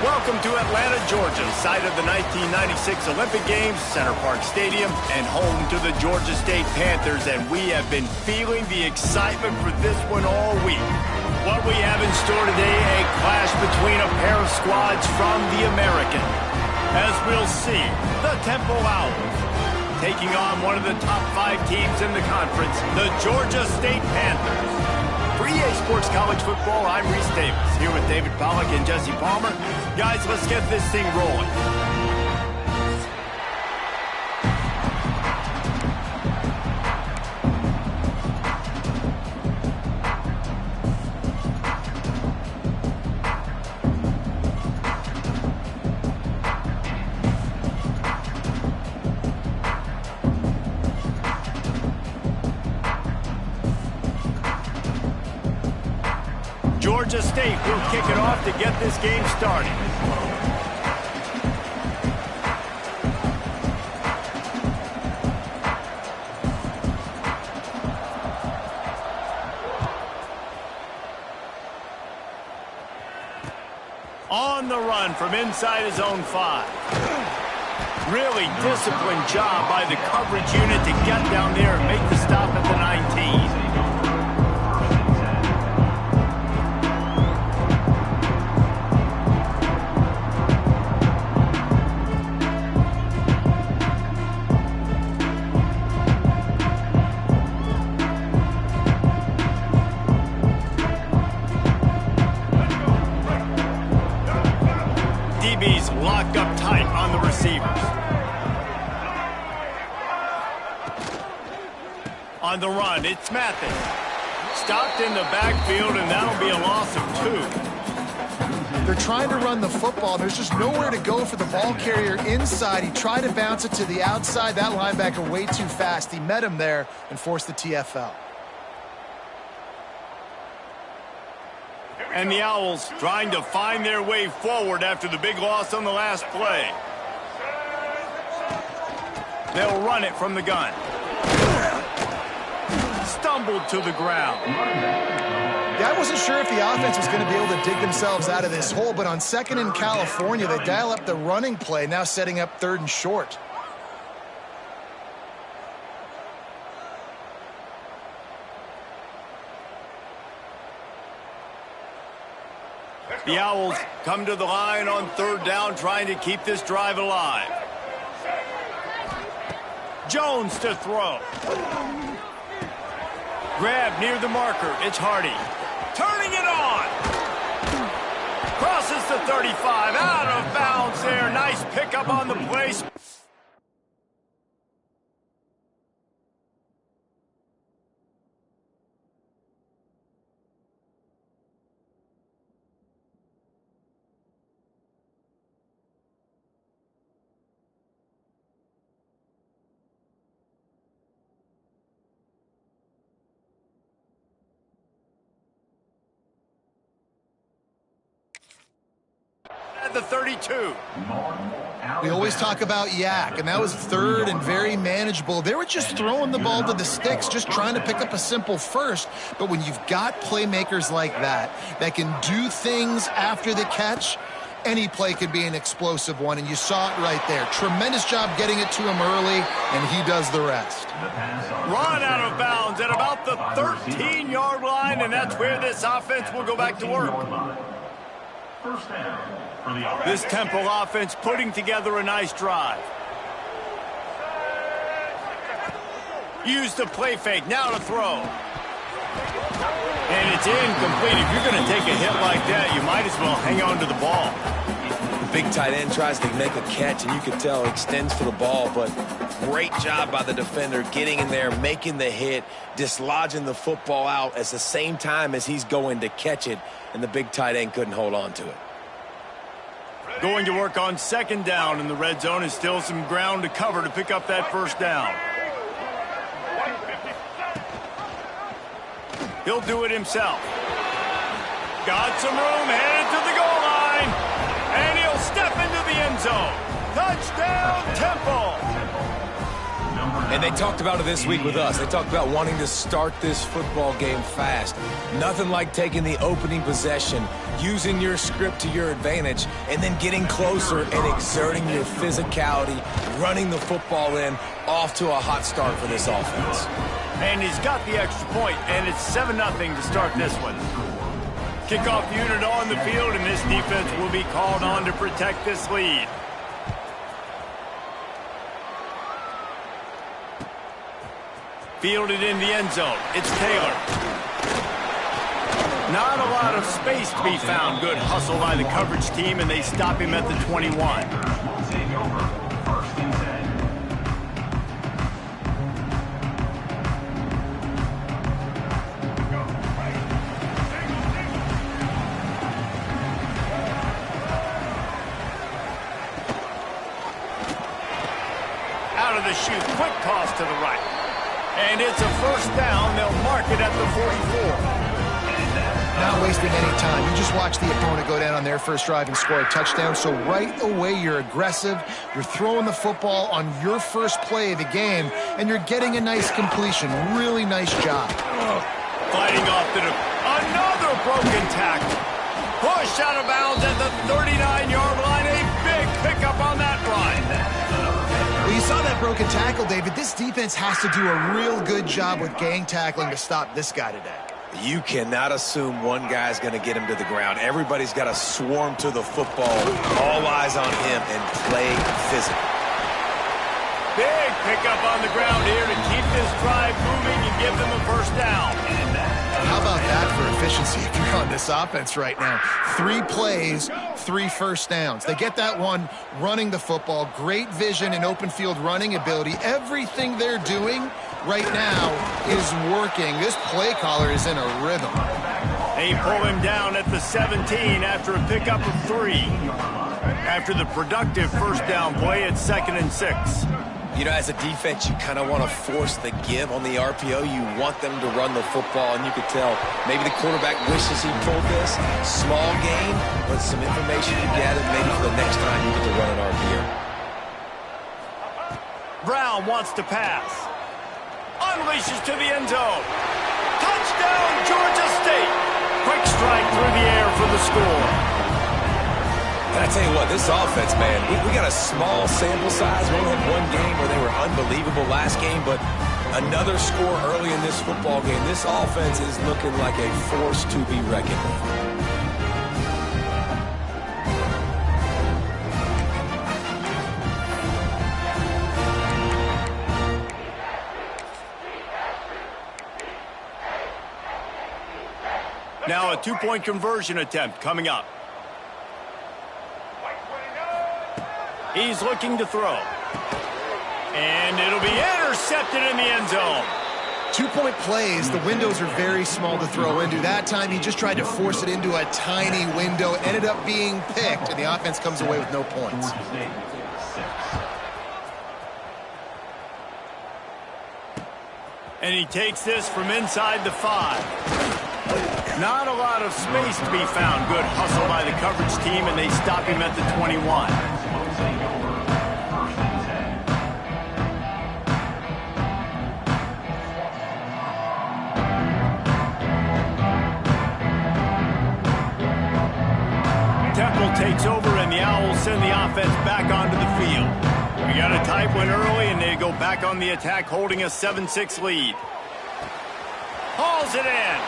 Welcome to Atlanta, Georgia, site of the 1996 Olympic Games, Center Parc Stadium, and home to the Georgia State Panthers, and we have been feeling the excitement for this one all week. What we have in store today, a clash between a pair of squads from the American. As we'll see, the Temple Owls taking on one of the top 5 teams in the conference, the Georgia State Panthers. For EA Sports College Football, I'm Reese Davis, here with David Pollack and Jesse Palmer. Guys, let's get this thing rolling. Georgia State will kick it off to get this game started. On the run from inside his own 5. Really disciplined job by the coverage unit to get down there and make the stop at the 19. DB's locked up tight on the receivers. On the run, it's Mathis. Stopped in the backfield, and that'll be a loss of 2. They're trying to run the football. There's just nowhere to go for the ball carrier inside. He tried to bounce it to the outside. That linebacker way too fast. He met him there and forced the TFL. And the Owls trying to find their way forward after the big loss on the last play. They'll run it from the gun. Stumbled to the ground. Yeah, I wasn't sure if the offense was going to be able to dig themselves out of this hole, but on 2nd in California, they dial up the running play, now setting up 3rd and short. The Owls come to the line on 3rd down, trying to keep this drive alive. Jones to throw. Grab near the marker. It's Hardy. Turning it on. Crosses the 35. Out of bounds there. Nice pickup on the play. At the 32. We always talk about Yak, and that was 3rd and very manageable. They were just throwing the ball to the sticks, just trying to pick up a simple first. But when you've got playmakers like that can do things after the catch, any play could be an explosive one, and you saw it right there. Tremendous job getting it to him early, and he does the rest. Run out of bounds at about the 13-yard line, and that's where this offense will go back to work. This Temple offense putting together a nice drive. Use the play fake, now to throw. And it's incomplete. If you're going to take a hit like that, you might as well hang on to the ball. The big tight end tries to make a catch, and you can tell extends for the ball, but great job by the defender getting in there, making the hit, dislodging the football out at the same time as he's going to catch it, and the big tight end couldn't hold on to it. Going to work on 2nd down, and the red zone is still some ground to cover to pick up that 1st down. He'll do it himself. Got some room, headed to the goal line, and he'll step into the end zone. Touchdown, Temple! And they talked about it this week with us. They talked about wanting to start this football game fast. Nothing like taking the opening possession, using your script to your advantage, and then getting closer and exerting your physicality, running the football in, off to a hot start for this offense. And he's got the extra point, and it's 7-0 to start this one. Kickoff unit on the field, and this defense will be called on to protect this lead. Fielded in the end zone. It's Taylor. Not a lot of space to be found. Good hustle by the coverage team, and they stop him at the 21. Out of the chute. Quick toss to the right. And it's a first down. They'll mark it at the 44. Not wasting any time. You just watch the opponent go down on their first drive and score a touchdown. So right away, you're aggressive. You're throwing the football on your first play of the game, and you're getting a nice completion. Really nice job. Fighting off to another broken tackle. Push out of bounds at the 39-yard line. A big pickup on that run. Well, you saw that broken tackle, David. This defense has to do a real good job with gang tackling to stop this guy today. You cannot assume one guy's going to get him to the ground. Everybody's got to swarm to the football, all eyes on him, and play physical. Big pickup on the ground here to keep this drive moving and give them a first down. How about that for efficiency if you're on this offense right now? 3 plays, 3 first downs. They get that one running the football. Great vision and open field running ability. Everything they're doing right now is working. This play caller is in a rhythm. They pull him down at the 17 after a pickup of 3. After the productive first down play, it's 2nd and 6. You know, as a defense, you kind of want to force the give on the RPO. You want them to run the football, and you could tell maybe the quarterback wishes he pulled this. Small gain, but some information you gathered maybe for the next time you get to run an RPO. Brown wants to pass. Unleashes to the end zone. Touchdown, Georgia State. Quick strike through the air for the score. And I tell you what, this offense, man, we got a small sample size. We only had one game where they were unbelievable last game, but another score early in this football game. This offense is looking like a force to be reckoned with. Now a 2-point conversion attempt coming up. He's looking to throw. And it'll be intercepted in the end zone. 2-point plays, the windows are very small to throw into. That time he just tried to force it into a tiny window. Ended up being picked, and the offense comes away with no points. And he takes this from inside the 5. Not a lot of space to be found. Good hustle by the coverage team, and they stop him at the 21. Takes over, and the Owls send the offense back onto the field. We got a tight one early, and they go back on the attack, holding a 7-6 lead. Hauls it in.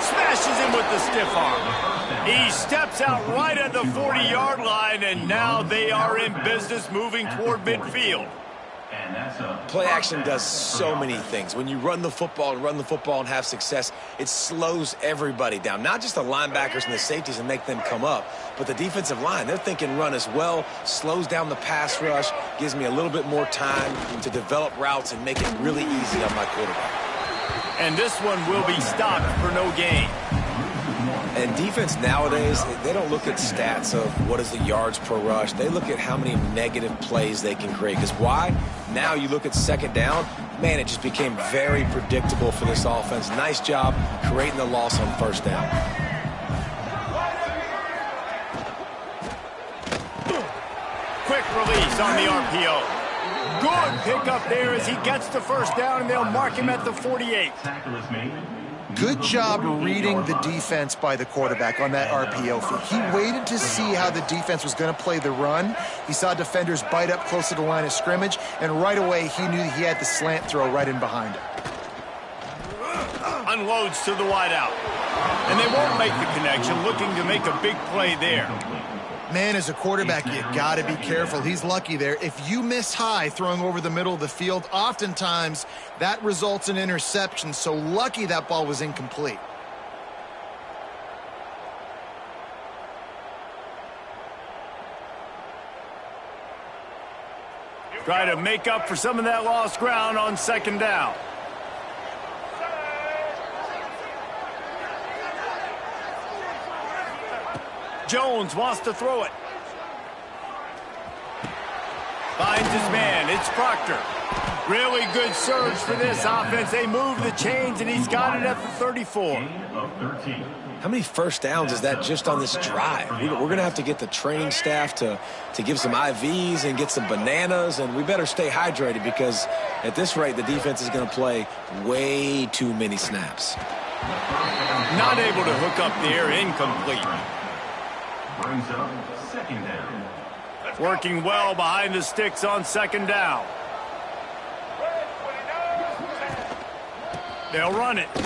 Smashes him with the stiff arm. He steps out right at the 40-yard line, and now they are in business moving toward midfield. Play action does so many things. When you run the football and have success, it slows everybody down. Not just the linebackers and the safeties and make them come up, but the defensive line. They're thinking run as well, slows down the pass rush, gives me a little bit more time to develop routes and make it really easy on my quarterback. And this one will be stopped for no gain. And defense nowadays, they don't look at stats of what is the yards per rush. They look at how many negative plays they can create. Because why? Now you look at second down, man, it just became very predictable for this offense. Nice job creating the loss on first down. Quick release on the RPO. Good pickup there as he gets the first down, and they'll mark him at the 48. Good job reading the defense by the quarterback on that RPO feed. He waited to see how the defense was going to play the run. He saw defenders bite up close to the line of scrimmage, and right away he knew he had the slant throw right in behind him. Unloads to the wideout. And they won't make the connection, looking to make a big play there. Man, as a quarterback, you got to be careful. He's lucky there. If you miss high throwing over the middle of the field, oftentimes that results in interception. So lucky that ball was incomplete. Try to make up for some of that lost ground on second down. Jones wants to throw it. Finds his man. It's Proctor. Really good surge for this offense. They move the chains, and he's got it at the 34. How many first downs is that just on this drive? We're going to have to get the training staff to give some IVs and get some bananas, and we better stay hydrated because at this rate, the defense is going to play way too many snaps. Not able to hook up there. Incomplete. Brings up second down. Working well behind the sticks on second down. They'll run it. They'll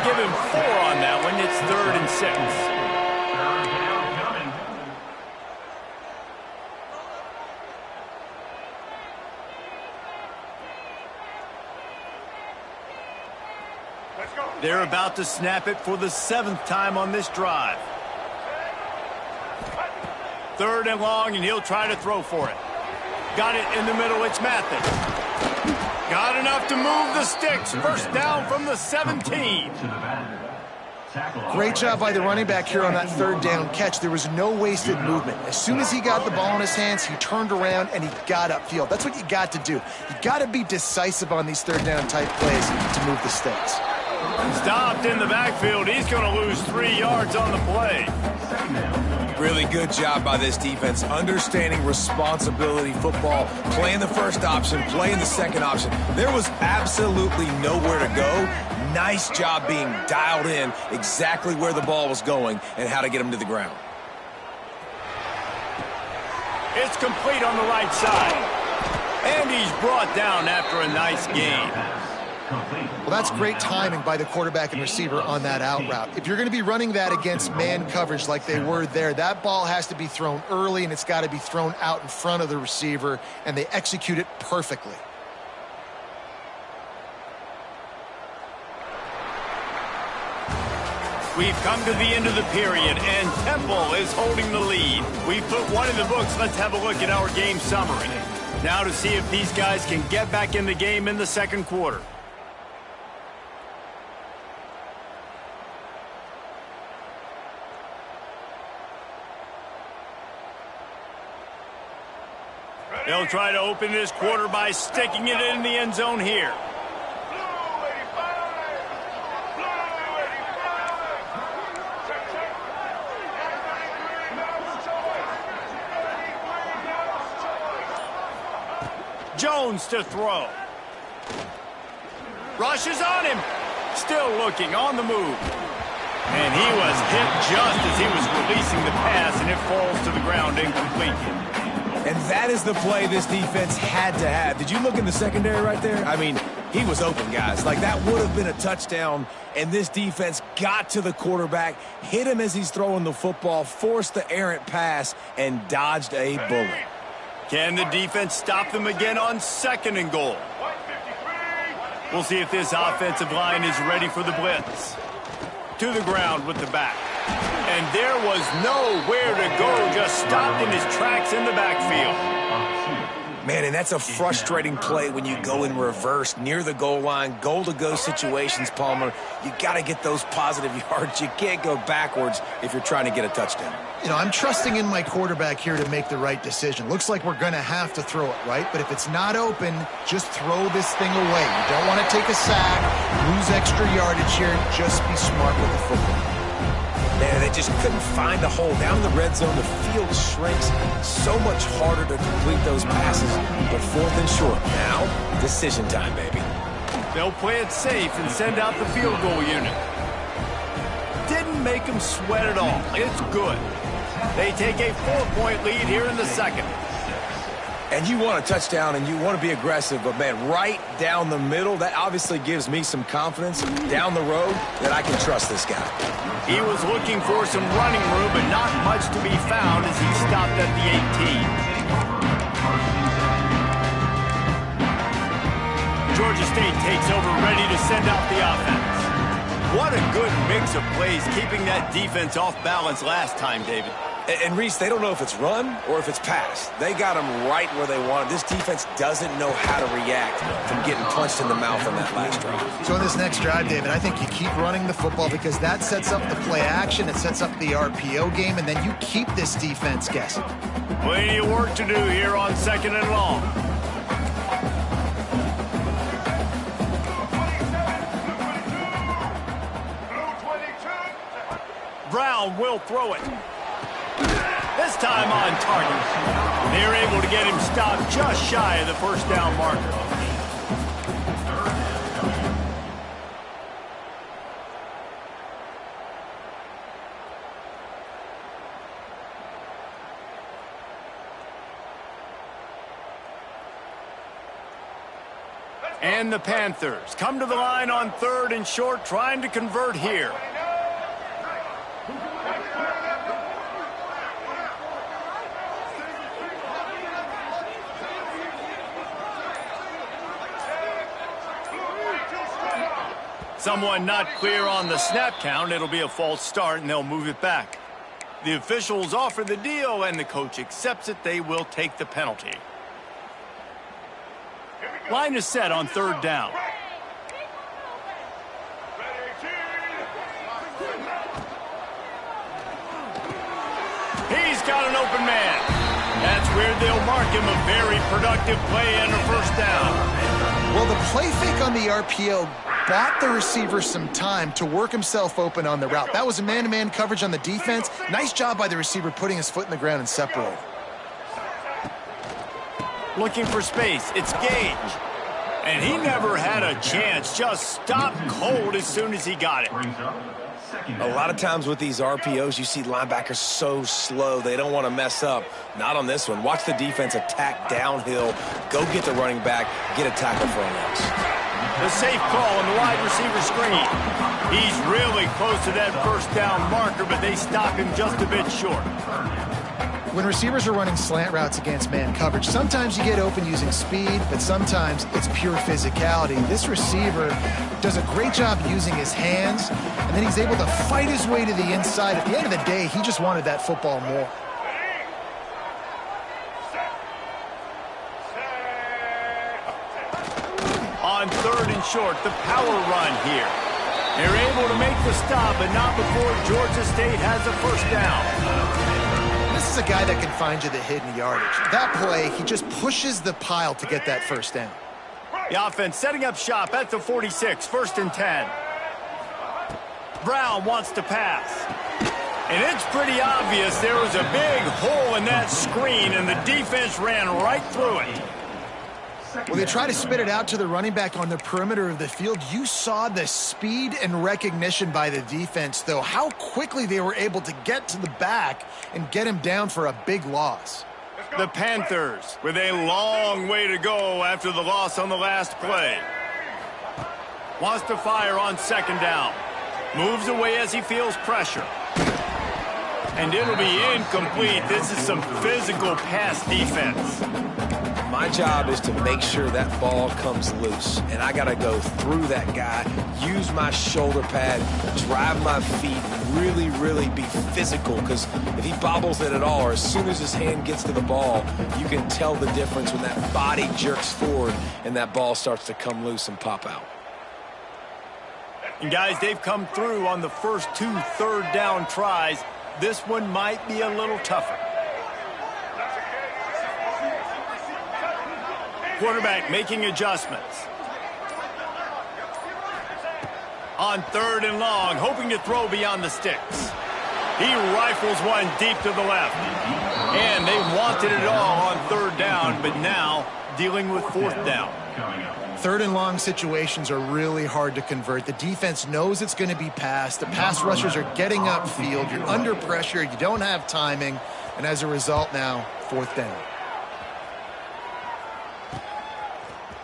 give him 4 on that one. It's 3rd and 6. Third down coming. They're about to snap it for the 7th time on this drive. 3rd and long, and he'll try to throw for it. Got it in the middle. It's Mathis. Got enough to move the sticks. First down from the 17. Great job by the running back here on that 3rd down catch. There was no wasted movement. As soon as he got the ball in his hands, he turned around and he got upfield. That's what you got to do. You got to be decisive on these 3rd down type plays to move the sticks. Stopped in the backfield. He's going to lose 3 yards on the play. Really good job by this defense, understanding responsibility football, playing the first option, playing the second option. There was absolutely nowhere to go. Nice job being dialed in exactly where the ball was going and how to get him to the ground. It's complete on the right side. And he's brought down after a nice gain. Well, that's great timing by the quarterback and receiver on that out route. If you're going to be running that against man coverage like they were there, that ball has to be thrown early and it's got to be thrown out in front of the receiver, and they execute it perfectly. We've come to the end of the period, and Temple is holding the lead. We've put one in the books. Let's have a look at our game summary. Now to see if these guys can get back in the game in the second quarter. They'll try to open this quarter by sticking it in the end zone here. Jones to throw. Rushes on him. Still looking on the move. And he was hit just as he was releasing the pass, and it falls to the ground incomplete. And that is the play this defense had to have. Did you look in the secondary right there? I mean, he was open, guys. Like, that would have been a touchdown, and this defense got to the quarterback, hit him as he's throwing the football, forced the errant pass, and dodged a bullet. Can the defense stop them again on 2nd and goal? We'll see if this offensive line is ready for the blitz. To the ground with the back. And there was nowhere to go, just stopped in his tracks in the backfield. Man, and that's a frustrating play when you go in reverse near the goal line, goal-to-go situations, Palmer. You got to get those positive yards. You can't go backwards if you're trying to get a touchdown. You know, I'm trusting in my quarterback here to make the right decision. Looks like we're going to have to throw it, right? But if it's not open, just throw this thing away. You don't want to take a sack, lose extra yardage here. Just be smart with the football. Man, they just couldn't find a hole. Down in the red zone, the field shrinks. So much harder to complete those passes. But 4th and short. Now, decision time, baby. They'll play it safe and send out the field goal unit. Didn't make them sweat at all. It's good. They take a 4-point lead here in the second. And you want a touchdown and you want to be aggressive, but, man, right down the middle, that obviously gives me some confidence down the road that I can trust this guy. He was looking for some running room, but not much to be found as he stopped at the 18. Georgia State takes over, ready to send out the offense. What a good mix of plays, keeping that defense off balance last time, David. And Reese, they don't know if it's run or if it's pass. They got them right where they want. This defense doesn't know how to react from getting punched in the mouth on that last drive. So in this next drive, David, I think you keep running the football because that sets up the play action, it sets up the RPO game, and then you keep this defense guessing. Plenty of work to do here on 2nd and long. Brown will throw it. This time on target. They're able to get him stopped just shy of the 1st down marker. And the Panthers come to the line on 3rd and short, trying to convert here. Someone not clear on the snap count. It'll be a false start, and they'll move it back. The officials offer the deal, and the coach accepts it. They will take the penalty. Line is set on 3rd down. He's got an open man. That's where they'll mark him a very productive play and a 1st down. Well, the play fake on the RPO bought the receiver some time to work himself open on the route. That was a man-to-man coverage on the defense. Nice job by the receiver putting his foot in the ground and separating. Looking for space. It's Gage. And he never had a chance. Just stopped cold as soon as he got it. A lot of times with these RPOs, you see linebackers so slow. They don't want to mess up. Not on this one. Watch the defense attack downhill. Go get the running back. Get a tackle for a loss. The safe call on the wide receiver screen. He's really close to that 1st down marker, but they stop him just a bit short. When receivers are running slant routes against man coverage, sometimes you get open using speed, but sometimes it's pure physicality. This receiver does a great job using his hands, and then he's able to fight his way to the inside. At the end of the day, he just wanted that football more. On 3rd and short, the power run here. They're able to make the stop, but not before Georgia State has a 1st down. This is a guy that can find you the hidden yardage. That play, he just pushes the pile to get that 1st down. The offense setting up shop at the 46, 1st and 10. Brown wants to pass. And it's pretty obvious there was a big hole in that screen, and the defense ran right through it. Well, they try to spit it out to the running back on the perimeter of the field. You saw the speed and recognition by the defense, though, how quickly they were able to get to the back and get him down for a big loss. The Panthers with a long way to go after the loss on the last play. Wants to fire on 2nd down. Moves away as he feels pressure. And it'll be incomplete. This is some physical pass defense. My job is to make sure that ball comes loose, and I got to go through that guy, use my shoulder pad, drive my feet, really, really be physical, because if he bobbles it at all, or as soon as his hand gets to the ball, you can tell the difference when that body jerks forward and that ball starts to come loose and pop out. And guys, they've come through on the first 2 3rd down tries. This one might be a little tougher. Quarterback making adjustments. On 3rd and long, hoping to throw beyond the sticks. He rifles one deep to the left. And they wanted it all on third down, but now dealing with fourth down. Third and long situations are really hard to convert. The defense knows it's going to be passed. The pass rushers are getting upfield. You're under pressure. You don't have timing. And as a result now, fourth down.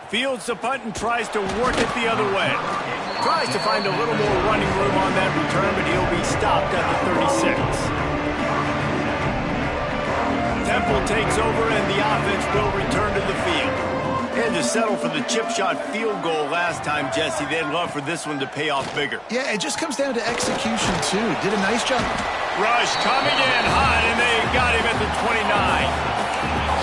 Fields the punt and tries to work it the other way. Tries to find a little more running room on that return, but he'll be stopped at the 36. Temple takes over, and the offense will return to the field. And to settle for the chip shot field goal last time, Jesse, they'd love for this one to pay off bigger. Yeah, it just comes down to execution, too. Did a nice job. Rush coming in hot, and they got him at the 29.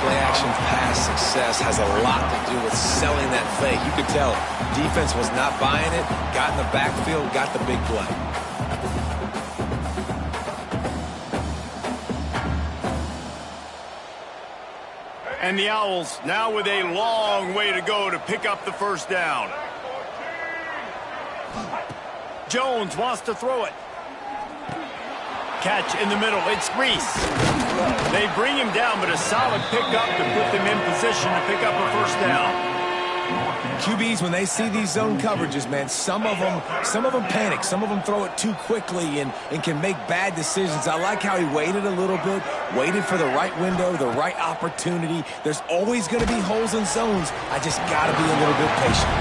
Play-action pass success has a lot to do with selling that fake. You could tell defense was not buying it, got in the backfield, got the big play. And the Owls now with a long way to go to pick up the first down. Jones wants to throw it. Catch in the middle. It's Reese. They bring him down, but a solid pickup to put them in position to pick up a first down. QBs, when they see these zone coverages, man, some of them panic. Some of them throw it too quickly and can make bad decisions. I like how he waited a little bit, waited for the right window, the right opportunity. There's always going to be holes in zones. I just got to be a little bit patient.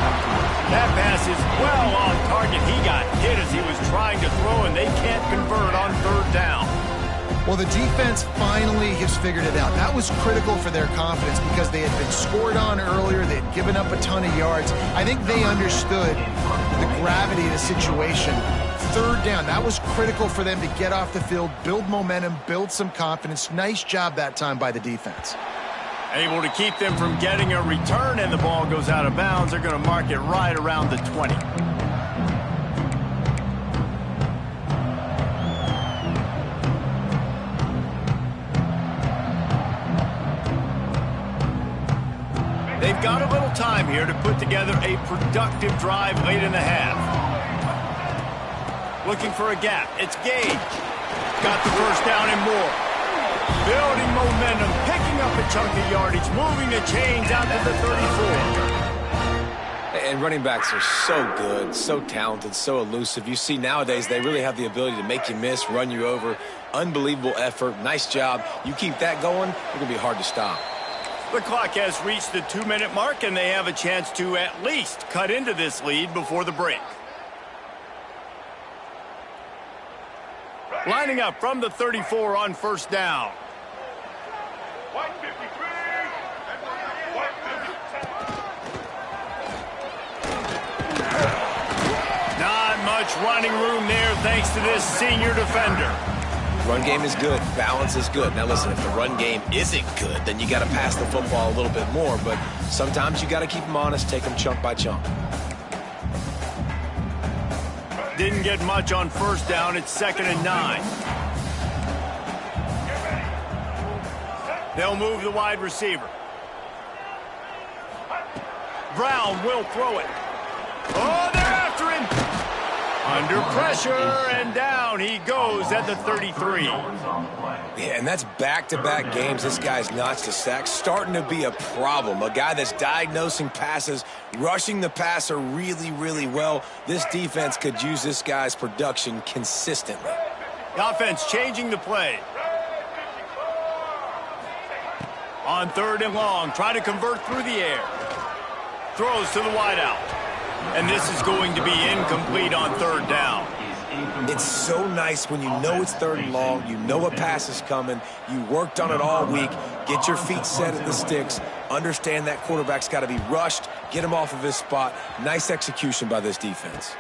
That pass is well on target. He got hit as he was trying to throw, and they can't convert on third down. Well, the defense finally has figured it out. That was critical for their confidence because they had been scored on earlier. They had given up a ton of yards. I think they understood the gravity of the situation. Third down, that was critical for them to get off the field, build momentum, build some confidence. Nice job that time by the defense. Able to keep them from getting a return, and the ball goes out of bounds. They're going to mark it right around the 20. They've got a little time here to put together a productive drive late in the half. Looking for a gap. It's Gage. Got the first down and more. Building momentum, picking up a chunk of yardage, moving the chains out to the 34. And running backs are so good, so talented, so elusive. You see nowadays they really have the ability to make you miss, run you over. Unbelievable effort. Nice job. You keep that going, it's going to be hard to stop. The clock has reached the 2-minute mark, and they have a chance to at least cut into this lead before the break. Lining up from the 34 on first down. Not much running room there thanks to this senior defender. Run game is good. Balance is good. Now, listen, if the run game isn't good, then you got to pass the football a little bit more. But sometimes you got to keep them honest, take them chunk by chunk. Didn't get much on first down. It's 2nd and 9. They'll move the wide receiver. Brown will throw it. Oh, they're after him. Under pressure, and down he goes at the 33. Yeah, and that's back-to-back games. This guy's notched a sack, starting to be a problem. A guy that's diagnosing passes, rushing the passer really, really well. This defense could use this guy's production consistently. The offense changing the play. On 3rd and long, try to convert through the air. Throws to the wideout. And this is going to be incomplete on 3rd down. It's so nice when you know it's 3rd and long, you know a pass is coming, you worked on it all week, get your feet set at the sticks, understand that quarterback's got to be rushed, get him off of his spot. Nice execution by this defense.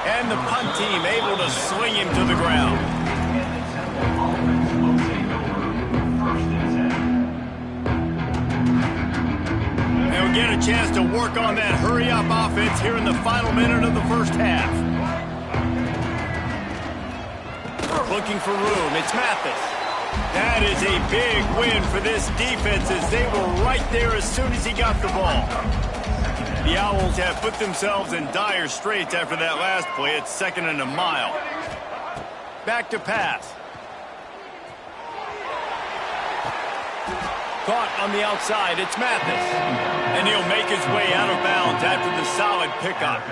And the punt team able to swing him to the ground. They'll get a chance to work on that hurry-up offense here in the final minute of the first half. Looking for room. It's Mathis. That is a big win for this defense as they were right there as soon as he got the ball. The Owls have put themselves in dire straits after that last play. It's 2nd and a mile. Back to pass. Caught on the outside. It's Mathis. And he'll make his way out of bounds after the solid pickup.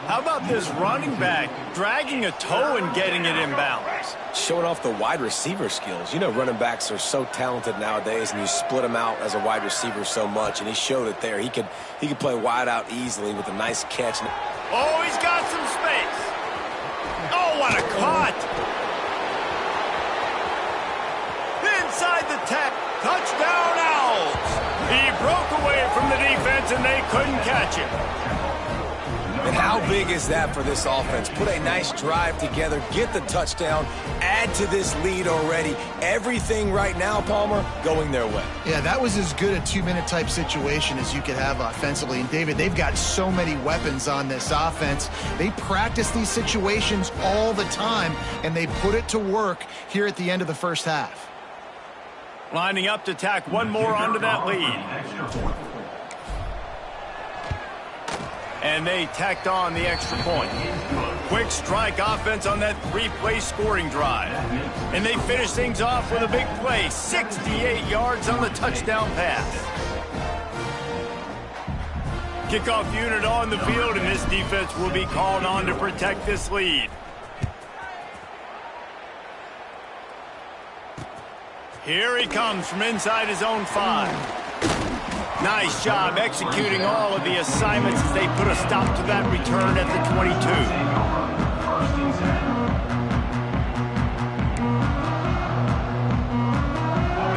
How about this running back dragging a toe and getting it inbounds? Showing off the wide receiver skills. You know, running backs are so talented nowadays, and you split them out as a wide receiver so much, and he showed it there. He could play wide out easily with a nice catch. Oh, he's got some space. Oh, what a cut. Inside the tech. Touchdown, Owls. He broke away from the defense, and they couldn't catch him. And how big is that for this offense? Put a nice drive together, get the touchdown, add to this lead already. Everything right now, Palmer, going their way. Yeah, that was as good a 2-minute type situation as you could have offensively. And, David, they've got so many weapons on this offense. They practice these situations all the time, and they put it to work here at the end of the first half. Lining up to tack one more onto that lead. And they tacked on the extra point. Quick strike offense on that 3-play scoring drive. And they finish things off with a big play. 68 yards on the touchdown pass. Kickoff unit on the field, and this defense will be called on to protect this lead. Here he comes from inside his own 5. Nice job executing all of the assignments as they put a stop to that return at the 22.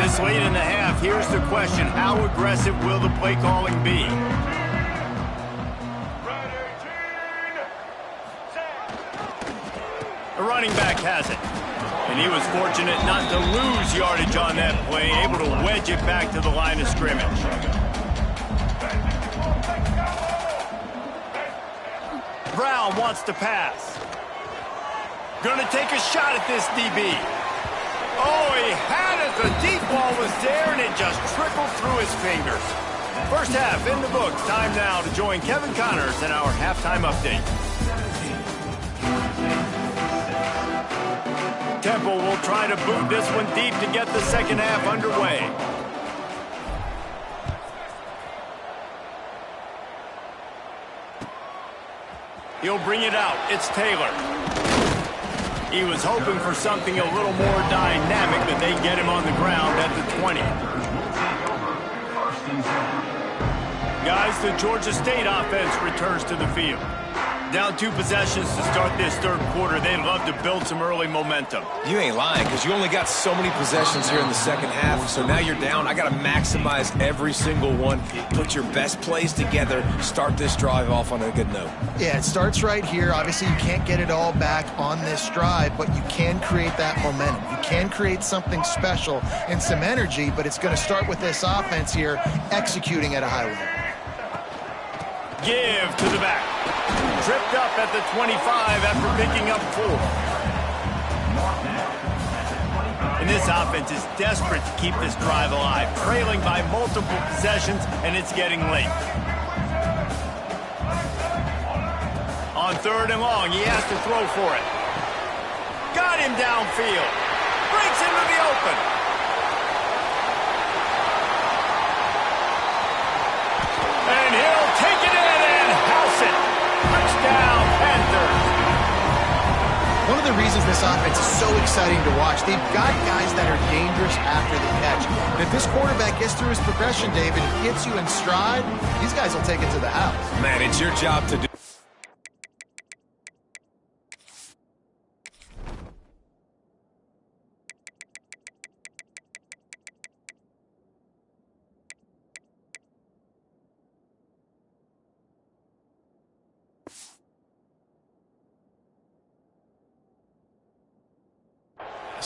This late in the half, here's the question. How aggressive will the play calling be? The running back has it. And he was fortunate not to lose yardage on that play, able to wedge it back to the line of scrimmage. Brown wants to pass. Gonna take a shot at this DB. Oh, he had it. The deep ball was there, and it just trickled through his fingers. First half in the books. Time now to join Kevin Connors in our halftime update. Temple will try to boot this one deep to get the second half underway. He'll bring it out. It's Taylor. He was hoping for something a little more dynamic, but they get him on the ground at the 20. Guys, the Georgia State offense returns to the field. Down 2 possessions to start this third quarter. They'd love to build some early momentum. You ain't lying, because you only got so many possessions here in the second half, so now you're down. I got to maximize every single one. Put your best plays together. Start this drive off on a good note. Yeah, it starts right here. Obviously, you can't get it all back on this drive, but you can create that momentum. You can create something special and some energy, but it's going to start with this offense here executing at a high level. Give to the back. Tripped up at the 25 after picking up 4. And this offense is desperate to keep this drive alive, trailing by multiple possessions, and it's getting late. On 3rd and long, he has to throw for it. Got him downfield. Breaks into the open. And he'll take it in and house it. Touchdown, Panthers. One of the reasons this offense is so exciting to watch, they've got guys that are dangerous after the catch. And if this quarterback gets through his progression, David, and gets you in stride, these guys will take it to the house. Man, it's your job to do.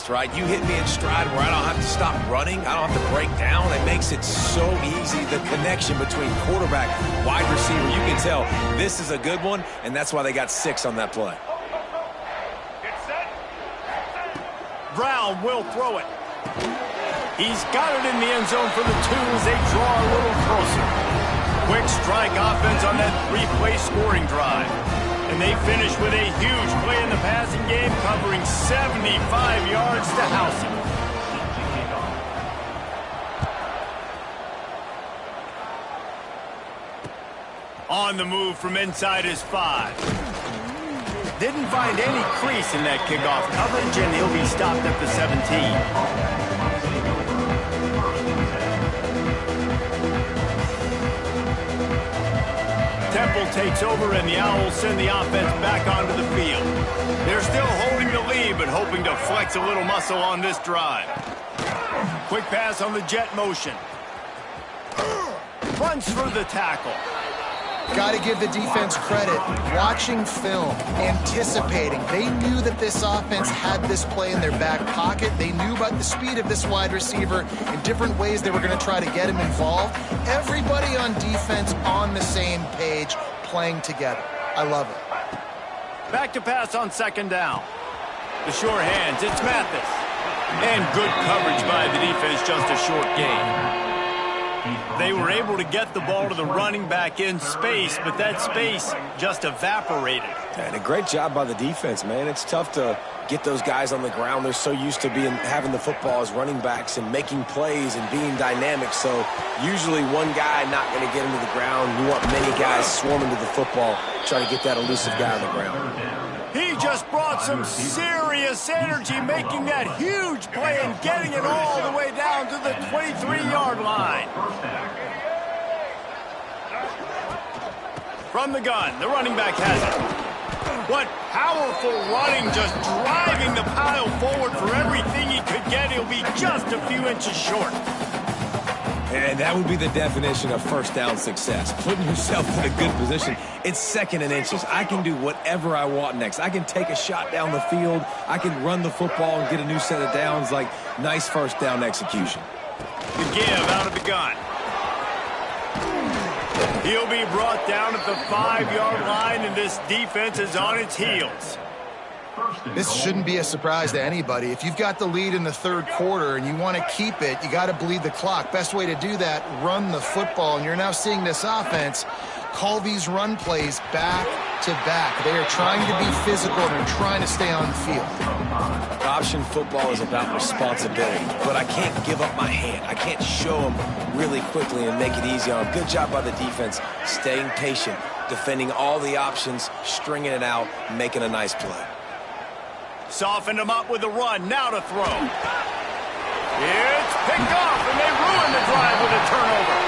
Right, you hit me in stride where I don't have to stop running, I don't have to break down. It makes it so easy. The connection between quarterback, wide receiver, you can tell this is a good one, and that's why they got 6 on that play. Brown will throw it. He's got it in the end zone for the 2 as they draw a little closer. Quick strike offense on that three-play scoring drive. And they finish with a huge play in the passing game, covering 75 yards to house it. On the move from inside his 5. Didn't find any crease in that kickoff coverage, and he'll be stopped at the 17. Temple takes over, and the Owls send the offense back onto the field. They're still holding the lead, but hoping to flex a little muscle on this drive. Quick pass on the jet motion. Runs through the tackle. Got to give the defense credit. Watching film, anticipating. They knew that this offense had this play in their back pocket. They knew about the speed of this wide receiver in different ways they were going to try to get him involved. Everybody on defense on the same page, playing together. I love it. Back to pass on second down. The sure hands, it's Mathis. And good coverage by the defense, just a short gain. They were able to get the ball to the running back in space, but that space just evaporated. And a great job by the defense, man. It's tough to get those guys on the ground. They're so used to having the football as running backs and making plays and being dynamic. So usually one guy not going to get him to the ground. You want many guys swarming to the football, trying to get that elusive guy on the ground. He just brought some serious energy, making that huge play and getting it all the way down to the 23-yard line. From the gun, the running back has it. What powerful running, just driving the pile forward for everything he could get. He'll be just a few inches short. And that would be the definition of first down success. Putting yourself in a good position. It's second and inches. I can do whatever I want next. I can take a shot down the field. I can run the football and get a new set of downs. Like, nice first down execution. The give out of the gun. He'll be brought down at the 5-yard line, and this defense is on its heels. This shouldn't be a surprise to anybody. If you've got the lead in the third quarter and you want to keep it, you got to bleed the clock. Best way to do that, run the football. And you're now seeing this offense call these run plays back to back. They are trying to be physical and they're trying to stay on the field. Option football is about responsibility, but I can't give up my hand. I can't show them really quickly and make it easy on them. Good job by the defense, staying patient, defending all the options, stringing it out, making a nice play. Softened him up with a run, now to throw. It's picked off, and they ruined the drive with a turnover.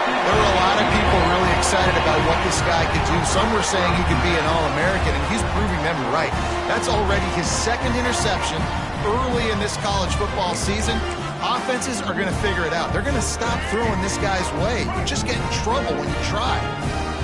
There were a lot of people really excited about what this guy could do. Some were saying he could be an All-American, and he's proving them right. That's already his second interception early in this college football season. Offenses are going to figure it out. They're going to stop throwing this guy's way. You just get in trouble when you try.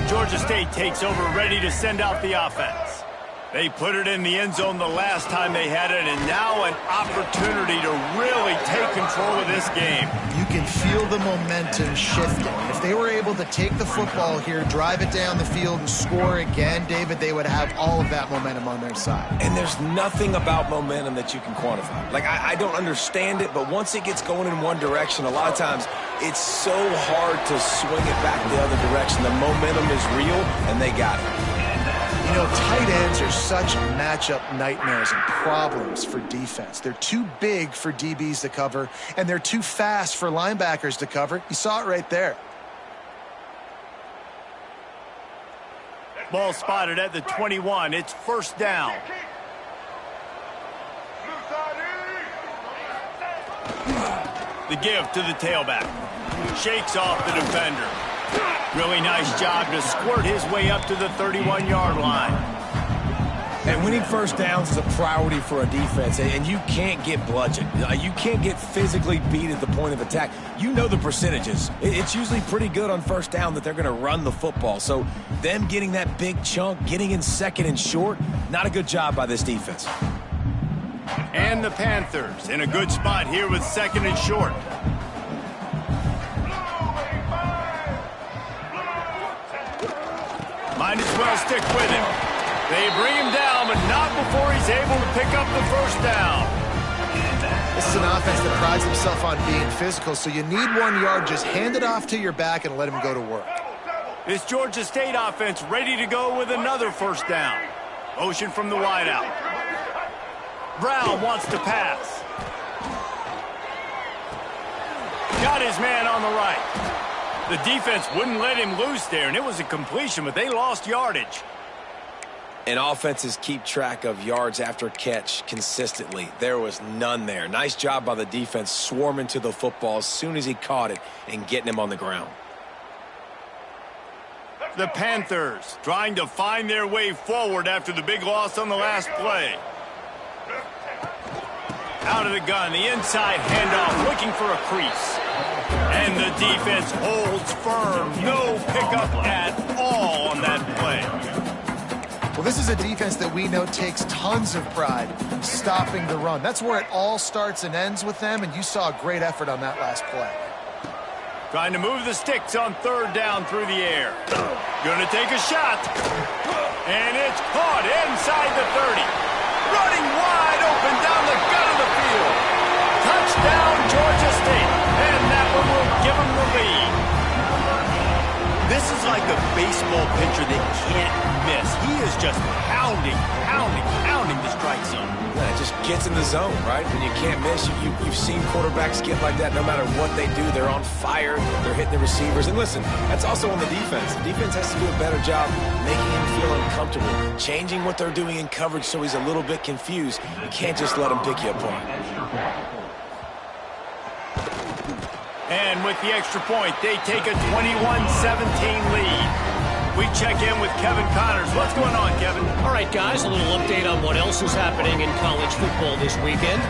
Georgia State takes over, ready to send out the offense. They put it in the end zone the last time they had it, and now an opportunity to really take control of this game. You can feel the momentum shifting. If they were able to take the football here, drive it down the field, and score again, David, they would have all of that momentum on their side. And there's nothing about momentum that you can quantify. Like, I don't understand it, but once it gets going in one direction, a lot of times it's so hard to swing it back the other direction. The momentum is real, and they got it. You know, tight ends are such matchup nightmares and problems for defense. They're too big for DBs to cover, and they're too fast for linebackers to cover. You saw it right there. Ball spotted at the 21. It's first down. The give to the tailback. Shakes off the defender. Really nice job to squirt his way up to the 31-yard line. And winning first downs is a priority for a defense, and you can't get bludgeoned. You can't get physically beat at the point of attack. You know the percentages. It's usually pretty good on first down that they're going to run the football. So them getting that big chunk, getting in second and short, not a good job by this defense. And the Panthers in a good spot here with second and short. Might as well stick with him. They bring him down, but not before he's able to pick up the first down. This is an offense that prides himself on being physical, so you need 1 yard. Just hand it off to your back and let him go to work. This Georgia State offense ready to go with another first down. Motion from the wideout. Brown wants to pass. Got his man on the right. The defense wouldn't let him loose there, and it was a completion, but they lost yardage. And offenses keep track of yards after catch consistently. There was none there. Nice job by the defense swarming to the football as soon as he caught it and getting him on the ground. The Panthers trying to find their way forward after the big loss on the last play. Out of the gun, the inside handoff, looking for a crease. And the defense holds firm. No pickup at all on that play. Well, this is a defense that we know takes tons of pride stopping the run. That's where it all starts and ends with them, and you saw a great effort on that last play. Trying to move the sticks on third down through the air. Gonna take a shot. And it's caught inside the 30. Running wide open down the gut of the field. Touchdown, Georgia State. And that one will give them the lead. This is like a baseball pitcher that can't miss. He is just pounding the strike zone. Yeah, it just gets in the zone, right? When you can't miss, you've seen quarterbacks get like that no matter what they do. They're on fire. They're hitting the receivers. And listen, that's also on the defense. The defense has to do a better job making him feel uncomfortable, changing what they're doing in coverage so he's a little bit confused. You can't just let him pick you apart. And with the extra point, they take a 21-17 lead. We check in with Kevin Connors. What's going on, Kevin? All right, guys, a little update on what else is happening in college football this weekend.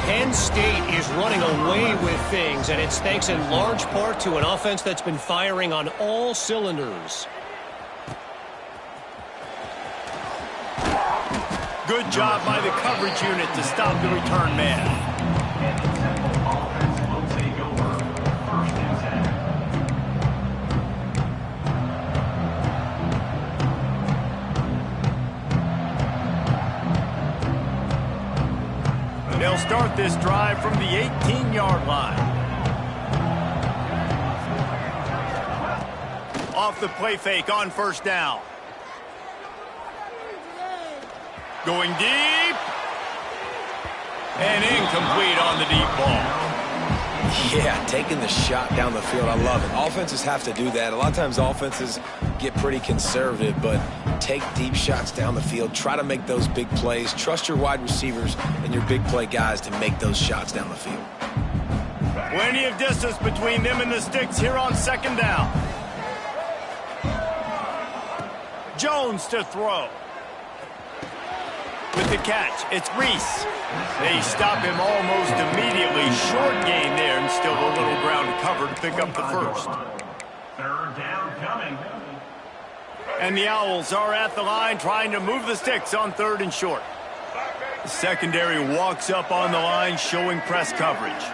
Penn State is running away with things, and it's thanks in large part to an offense that's been firing on all cylinders. Good job by the coverage unit to stop the return man. They'll start this drive from the 18-yard line. Off the play fake on first down. Going deep. And incomplete on the deep ball. Yeah, taking the shot down the field. I love it. Offenses have to do that. A lot of times offenses get pretty conservative, but take deep shots down the field. Try to make those big plays. Trust your wide receivers and your big play guys to make those shots down the field. Plenty of distance between them and the sticks here on second down. Jones to throw. With the catch, it's Reese. They stop him almost immediately. Short gain there, and still a little ground to cover to pick up the first. Third down coming. And the Owls are at the line trying to move the sticks on third and short. The secondary walks up on the line showing press coverage.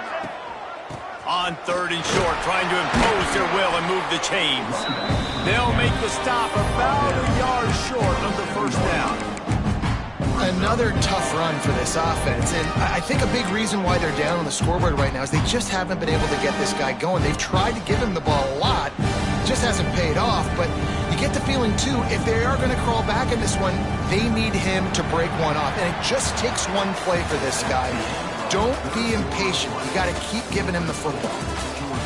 On third and short, trying to impose their will and move the chains. They'll make the stop about a yard short of the first down. Another tough run for this offense, and I think a big reason why they're down on the scoreboard right now is they just haven't been able to get this guy going. They've tried to give him the ball a lot, just hasn't paid off, but you get the feeling, too, if they are going to crawl back in this one, they need him to break one off, and it just takes one play for this guy. Don't be impatient. You got to keep giving him the football.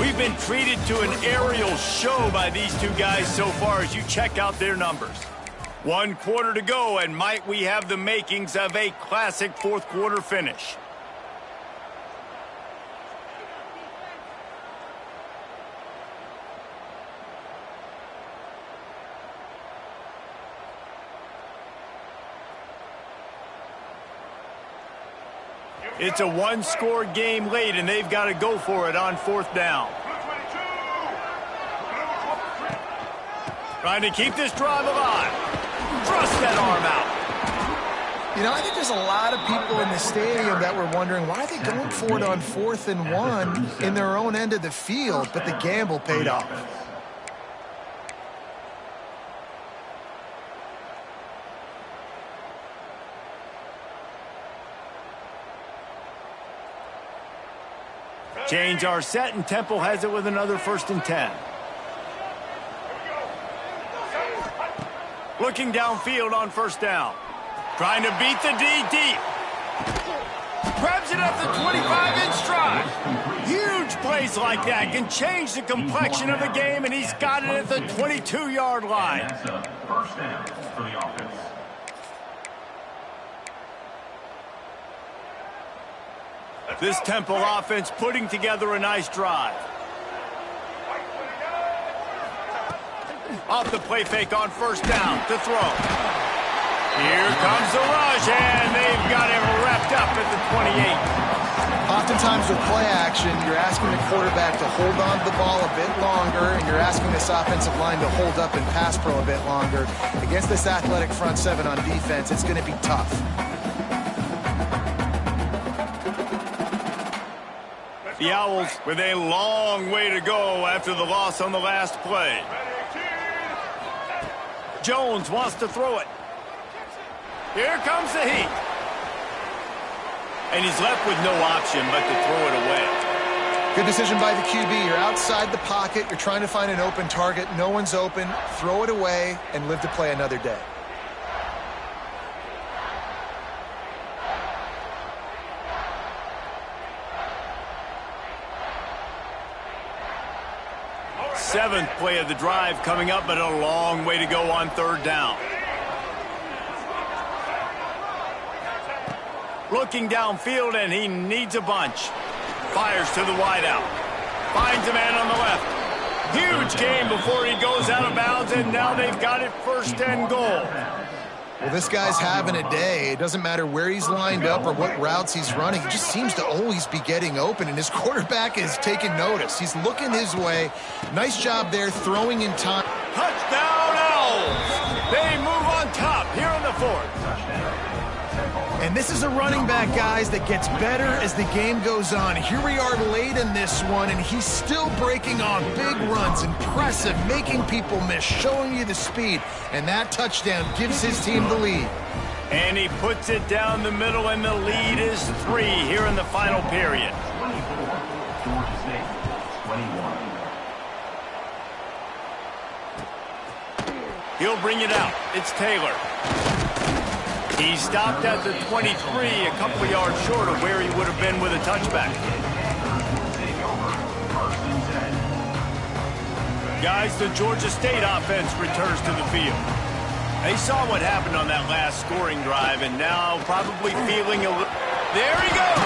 We've been treated to an aerial show by these two guys so far as you check out their numbers. 1 quarter to go, and might we have the makings of a classic fourth quarter finish. It's a one-score game late, and they've got to go for it on fourth down. Trying to keep this drive alive. Thrust that arm out. You know, I think there's a lot of people in the stadium that were wondering why are they going for it on 4th and 1 in their own end of the field, but the gamble paid off. Change our set, and Temple has it with another 1st and 10. Looking downfield on first down. Trying to beat the D deep. Grabs it at the 25 in stride. Huge plays like that can change the complexion of the game, and he's got it at the 22-yard line. That's a first down for the offense. This Temple offense putting together a nice drive. Off the play fake on first down to throw. Here comes the rush, and they've got him wrapped up at the 28. Oftentimes with play action, you're asking the quarterback to hold on to the ball a bit longer, and you're asking this offensive line to hold up and pass pro a bit longer. Against this athletic front seven on defense, it's going to be tough. The Owls with a long way to go after the loss on the last play. Jones wants to throw it. Here comes the heat. And he's left with no option but to throw it away. Good decision by the QB. You're outside the pocket. You're trying to find an open target. No one's open. Throw it away and live to play another day. Seventh play of the drive coming up, but a long way to go on third down. Looking downfield, and he needs a bunch. Fires to the wideout. Finds a man on the left. Huge gain before he goes out of bounds, and now they've got it first and goal. Well, this guy's having a day. It doesn't matter where he's lined up or what routes he's running. He just seems to always be getting open, and his quarterback is taking notice. He's looking his way. Nice job there, throwing in time. Touchdown, Owls! They move on top here in the fourth. And this is a running back, guys, that gets better as the game goes on. Here we are late in this one, and he's still breaking on big runs. Impressive, making people miss, showing you the speed. And that touchdown gives his team the lead. And he puts it down the middle, and the lead is 3 here in the final period. 24, Georgia State, 21. He'll bring it out. It's Taylor. He stopped at the 23, a couple of yards short of where he would have been with a touchback. Guys, the Georgia State offense returns to the field. They saw what happened on that last scoring drive, and now probably feeling a little... There he goes!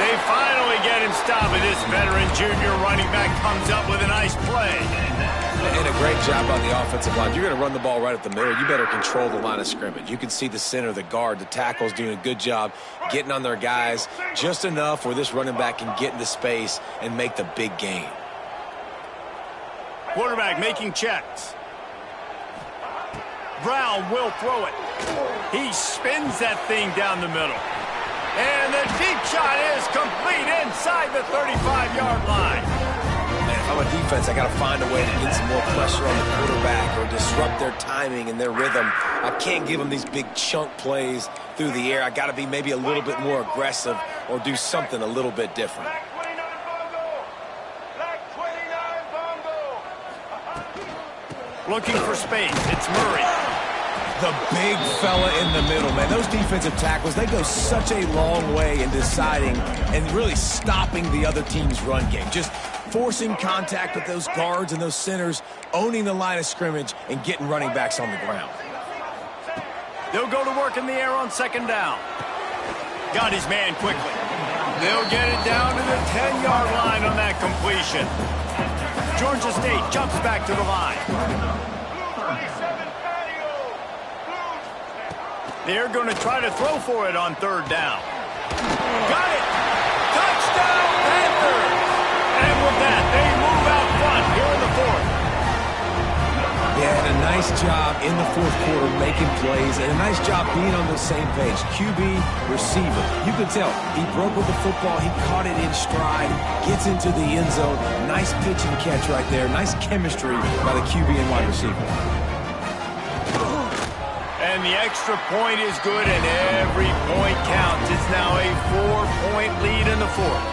They finally get him stopped, and this veteran junior running back comes up with a nice play. And a great job on the offensive line. If you're going to run the ball right at the middle, you better control the line of scrimmage. You can see the center, the guard, the tackles doing a good job getting on their guys just enough where this running back can get into space and make the big gain. Quarterback making checks. Brown will throw it. He spins that thing down the middle. And the deep shot is complete inside the 35-yard line. Man, if I'm a defense, I got to find a way to get some more pressure on the quarterback or disrupt their timing and their rhythm. I can't give them these big chunk plays through the air. I got to be maybe a little bit more aggressive or do something a little bit different. Looking for space. It's Murray. The big fella in the middle, man. Those defensive tackles, they go such a long way in deciding and really stopping the other team's run game. Just forcing contact with those guards and those centers, owning the line of scrimmage, and getting running backs on the ground. They'll go to work in the air on second down. Got his man quickly. They'll get it down to the 10-yard line on that completion. Georgia State jumps back to the line. They're going to try to throw for it on third down. Got it! Touchdown, Panthers! And with that, they move out front here in the fourth. Yeah, and a nice job in the fourth quarter making plays, and a nice job being on the same page. QB, receiver. You can tell he broke with the football. He caught it in stride, gets into the end zone. Nice pitch and catch right there. Nice chemistry by the QB and wide receiver. And the extra point is good, and every point counts. It's now a 4-point lead in the fourth.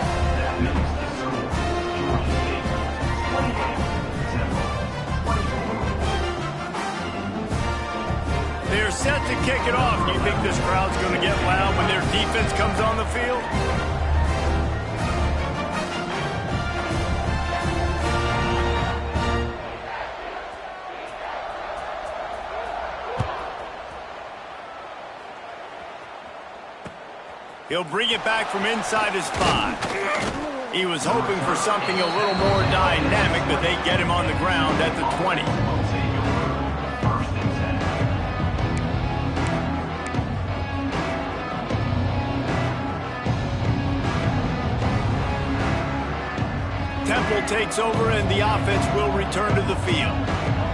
They're set to kick it off. Do you think this crowd's going to get loud when their defense comes on the field? He'll bring it back from inside his 5. He was hoping for something a little more dynamic, but they get him on the ground at the 20. Temple takes over and the offense will return to the field.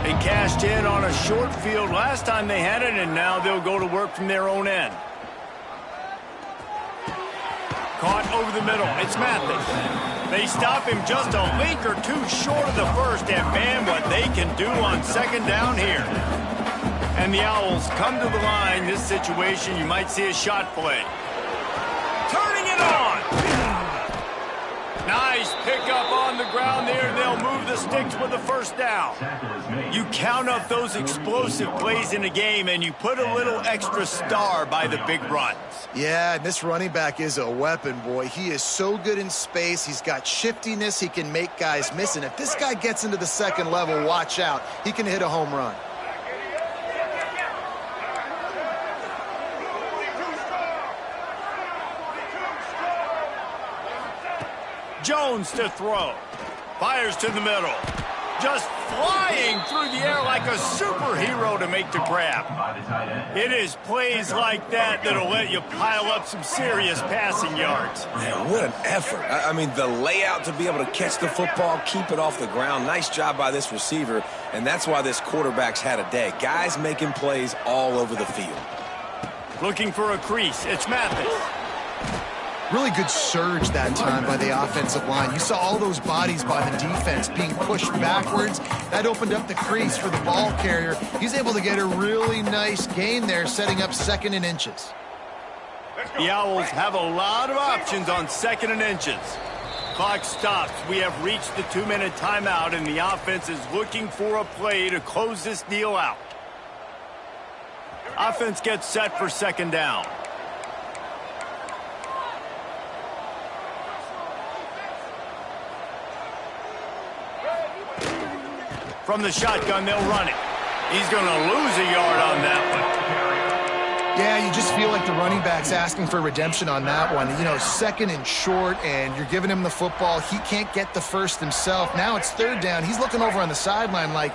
They cashed in on a short field last time they had it, and now they'll go to work from their own end. Caught over the middle. It's Mathis. They stop him just a link or two short of the first, and man, what they can do on second down here. And the Owls come to the line. This situation, you might see a shot play. Turning it on. Nice pickup on the ground there. They'll move the sticks with the first down. You count up those explosive plays in a game, and you put a little extra star by the big runs. Yeah, and this running back is a weapon, boy. He is so good in space. He's got shiftiness. He can make guys miss. And if this guy gets into the second level, watch out. He can hit a home run. Jones to throw. Fires to the middle. Just flying through the air like a superhero to make the grab. It is plays like that that'll let you pile up some serious passing yards. Man, what an effort. I mean, the layout to be able to catch the football, keep it off the ground. Nice job by this receiver, and that's why this quarterback's had a day. Guys making plays all over the field. Looking for a crease. It's Mathis. Really good surge that time by the offensive line. You saw all those bodies by the defense being pushed backwards. That opened up the crease for the ball carrier. He's able to get a really nice gain there, setting up second and inches. The Owls have a lot of options on second and inches. Clock stops. We have reached the 2-minute timeout, and the offense is looking for a play to close this deal out. Offense gets set for second down. From the shotgun, they'll run it. He's going to lose a yard on that one. Yeah, you just feel like the running back's asking for redemption on that one. You know, second and short, and you're giving him the football. He can't get the first himself. Now it's third down. He's looking over on the sideline like,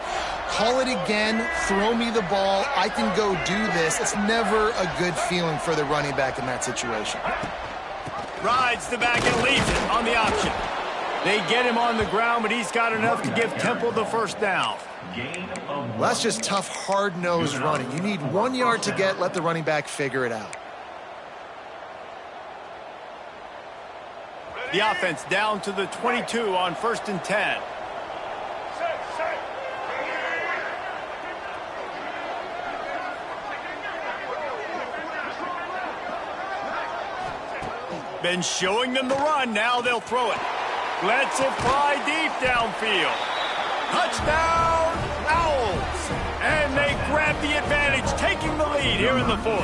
call it again, throw me the ball, I can go do this. It's never a good feeling for the running back in that situation. Rides the back and leaves it on the option. They get him on the ground, but he's got enough to give Temple the first down. Well, that's just tough, hard-nosed running. You need 1 yard to get, let the running back figure it out. The offense down to the 22 on 1st and 10. Been showing them the run, now they'll throw it. Lets it fly deep downfield. Touchdown, Owls! And they grab the advantage, taking the lead here in the fourth.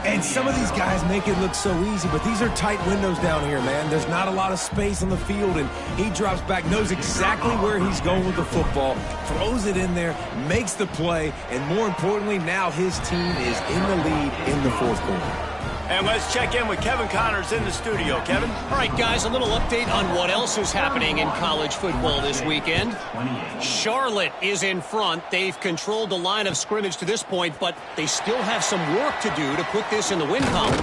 And some of these guys make it look so easy, but these are tight windows down here, man. There's not a lot of space on the field, and he drops back, knows exactly where he's going with the football, throws it in there, makes the play, and more importantly, now his team is in the lead in the fourth quarter. And let's check in with Kevin Connors in the studio. Kevin? All right, guys, a little update on what else is happening in college football this weekend. Charlotte is in front. They've controlled the line of scrimmage to this point, but they still have some work to do to put this in the win column.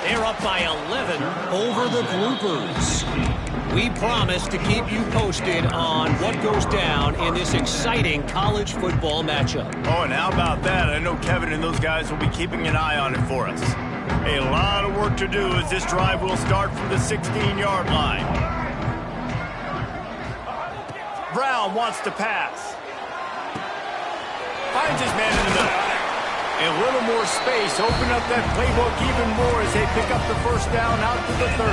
They're up by 11 over the Groupers. We promise to keep you posted on what goes down in this exciting college football matchup. Oh, and how about that? I know Kevin and those guys will be keeping an eye on it for us. A lot of work to do as this drive will start from the 16-yard line. Brown wants to pass. Finds his man in the middle. A little more space. Open up that playbook even more as they pick up the first down out to the 30.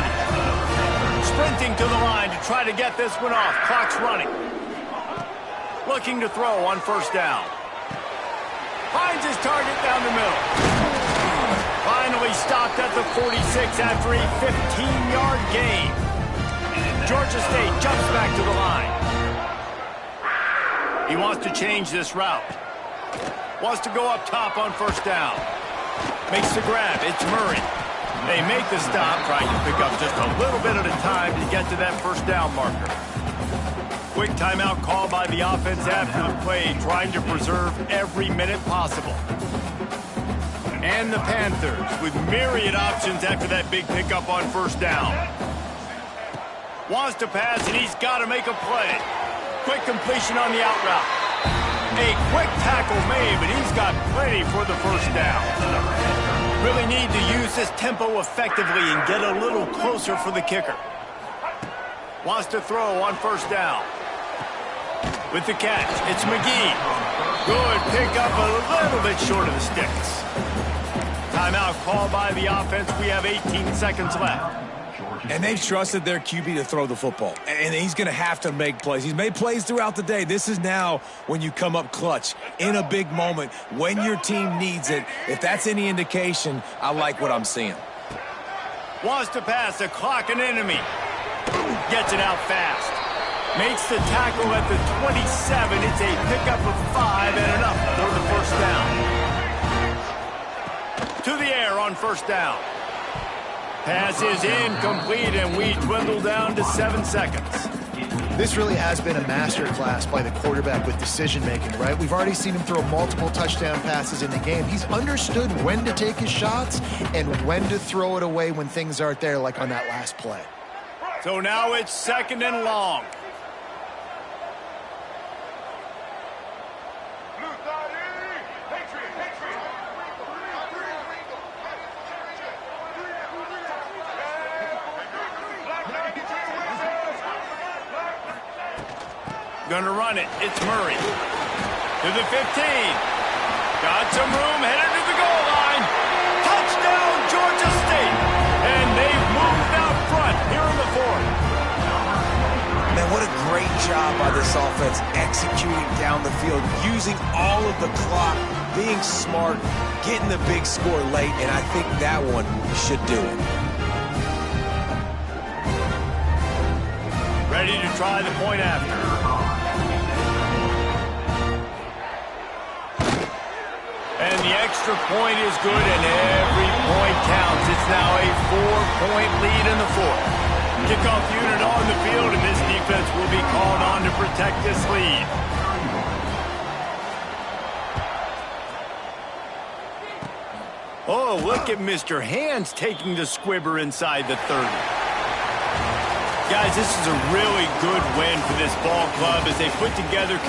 Sprinting to the line to try to get this one off. Clock's running. Looking to throw on first down. Finds his target down the middle. Finally stopped at the 46 after a 15-yard gain. Georgia State jumps back to the line. He wants to change this route. Wants to go up top on first down. Makes the grab. It's Murray. They make the stop, trying to pick up just a little bit at a time to get to that first down marker. Quick timeout call by the offense after the play, trying to preserve every minute possible. And the Panthers with myriad options after that big pickup on first down. Wants to pass, and he's got to make a play. Quick completion on the out route. A quick tackle made, but he's got plenty for the first down. Really need to use this tempo effectively and get a little closer for the kicker. Wants to throw on first down. With the catch, it's McGee. Good pickup, a little bit short of the sticks. Timeout called by the offense. We have 18 seconds left. And they've trusted their QB to throw the football. And he's going to have to make plays. He's made plays throughout the day. This is now when you come up clutch in a big moment when your team needs it. If that's any indication, I like what I'm seeing. Wants to pass, a clock an enemy. Gets it out fast. Makes the tackle at the 27. It's a pickup of 5 and enough for the first down. To the air on first down. Pass is incomplete, and we dwindle down to 7 seconds. This really has been a masterclass by the quarterback with decision-making, right? We've already seen him throw multiple touchdown passes in the game. He's understood when to take his shots and when to throw it away when things aren't there, like on that last play. So now it's 2nd and long. Gonna run it. It's Murray. To the 15. Got some room, headed to the goal line. Touchdown, Georgia State. And they've moved out front here in the 4th. Man, what a great job by this offense executing down the field, using all of the clock, being smart, getting the big score late, and I think that one should do it. Ready to try the point after. And the extra point is good, and every point counts. It's now a 4-point lead in the 4th. Kickoff unit on the field, and this defense will be called on to protect this lead. Oh, look at Mr. Hands taking the squibber inside the 30. Guys, this is a really good win for this ball club as they put together